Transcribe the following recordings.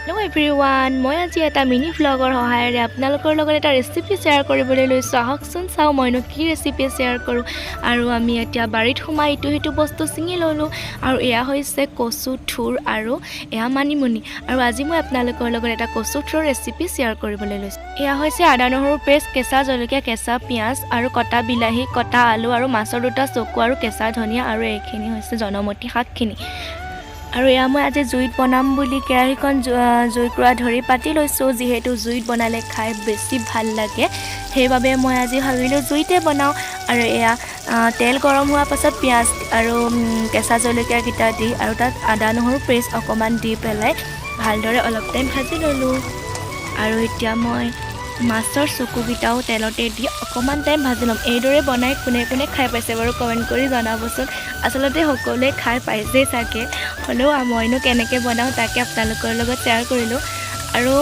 Hello' everyone, মই আজি এটা মিনি ভ্লগৰ সহায়েৰে আপোনালোকৰ লগত এটা ৰেচিপি শ্বেয়াৰ কৰিবলৈ লৈছোঁ। আহকচোন চাওঁ মইনো কি ৰেচিপি শ্বেয়াৰ কৰোঁ। আৰু আমি এতিয়া বাৰীত সোমাই ইটো সিটো বস্তু ছিঙি ল'লোঁ। আৰু এয়া হৈছে কচু থুৰ আৰু এয়া মানিমুনি। আৰু আজি মই আপোনালোকৰ লগত এটা কচু থুৰৰ ৰেচিপি শ্বেয়াৰ কৰিবলৈ লৈছোঁ। এয়া হৈছে আদা নহৰু পেষ্ট, কেঁচা জলকীয়া, কেঁচা পিঁয়াজ আৰু কটা বিলাহী, কটা আলু আৰু মাছৰ দুটা চকু আৰু কেঁচা ধনিয়া আৰু এইখিনি হৈছে জনমতি শাকখিনি। আৰু এয়া মই আজি জুইত বনাম বুলি কেৰাহীখন জুইকুৰা ধৰি পাতি লৈছোঁ। যিহেতু জুইত বনালে খাই বেছি ভাল লাগে, সেইবাবে মই আজি ভাবিলোঁ জুইতে বনাওঁ। আৰু এয়া তেল গৰম হোৱাৰ পাছত পিঁয়াজ আৰু কেঁচা জলকীয়াকেইটা দি আৰু তাত আদা নহৰু পেষ্ট অকণমান দি পেলাই ভালদৰে অলপ টাইম ভাজি ল'লোঁ। আৰু এতিয়া মই মাছৰ চকুকেইটাও তেলতে দি অকণমান টাইম ভাজি ল'ম। এইদৰে বনাই কোনে কোনে খাই পাইছে বাৰু কমেণ্ট কৰি জনাবচোন। আচলতে সকলোৱে খাই পাইছেই চাগে, হ'লেও মইনো কেনেকৈ বনাওঁ তাকে আপোনালোকৰ লগত শ্বেয়াৰ কৰিলোঁ। আৰু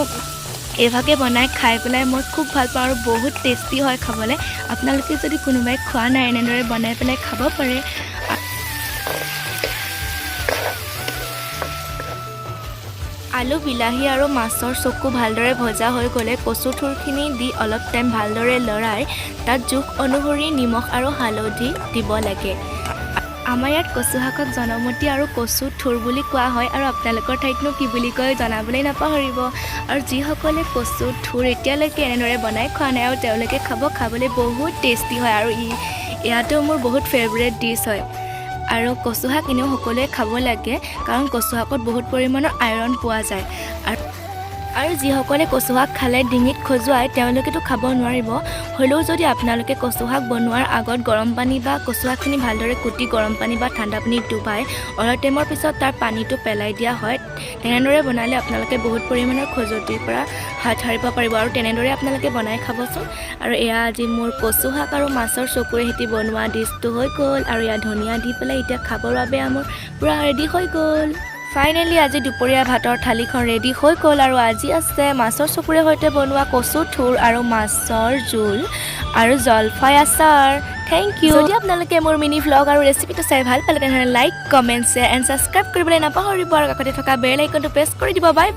এইভাগে বনাই খাই পেলাই মই খুব ভাল পাওঁ আৰু বহুত টেষ্টি হয় খাবলৈ। আপোনালোকে যদি কোনোবাই খোৱা নাই এনেদৰে বনাই পেলাই খাব পাৰে। আলু, বিলাহী আৰু মাছৰ চকু ভালদৰে ভজা হৈ গ'লে কচু থুৰখিনি দি অলপ টাইম ভালদৰে লৰাই তাত জোখ অনুসৰি নিমখ আৰু হালধি দিব লাগে। আমাৰ ইয়াত কচু শাকক জনমতি আৰু কচু থুৰ বুলি কোৱা হয়। আৰু আপোনালোকৰ ঠাইতনো কি বুলি কয় জনাবলৈ নাপাহৰিব। আৰু যিসকলে কচু থুৰ এতিয়ালৈকে এনেদৰে বনাই খোৱা নাই আৰু তেওঁলোকে খাবলৈ বহুত টেষ্টি হয়। আৰু ইয়াতো মোৰ বহুত ফেভৰেট ডিছ হয়। আৰু কচু শাক এনেও সকলোৱে খাব লাগে, কাৰণ কচু শাকত বহুত পৰিমাণৰ আইৰণ পোৱা যায়। আৰু যিসকলে কচু শাক খালে ডিঙিত খজুৱাই তেওঁলোকেতো খাব নোৱাৰিব। হ'লেও যদি আপোনালোকে কচু শাক বনোৱাৰ আগত গৰম পানী বা কচু শাকখিনি ভালদৰে কুটি গৰম পানী বা ঠাণ্ডা পানীত ডুবাই অলপ টাইমৰ পিছত তাৰ পানীটো পেলাই দিয়া হয়, তেনেদৰে বনালে আপোনালোকে বহুত পৰিমাণৰ খজুৱতিৰ পৰা হাত সাৰিব পাৰিব। আৰু তেনেদৰে আপোনালোকে বনাই খাবচোন। আৰু এয়া আজি মোৰ কচু শাক আৰু মাছৰ চকুৰে সৈতে বনোৱা ডিছটো হৈ গ'ল। আৰু এয়া ধনিয়া দি পেলাই এতিয়া খাবৰ বাবে মোৰ পূৰা ৰেডি হৈ গ'ল। ফাইনেলি আজি দুপৰীয়া ভাতৰ থালিখন ৰেডি হৈ গ'ল। আৰু আজি আছে মাছৰ চকুৰে সৈতে বনোৱা কচু থুৰ আৰু মাছৰ জোল আৰু জলফাই আচাৰ। Thank you. যদি আপোনালোকে মোৰ মিনি ভ্লগ আৰু ৰেচিপিটো চাই ভাল পালে তেনেহ'লে like, comment, share and subscribe কৰিবলৈ নাপাহৰিব। আৰু কাষতে থকা বেল আইকনটো প্ৰেছ কৰি দিব। বাই।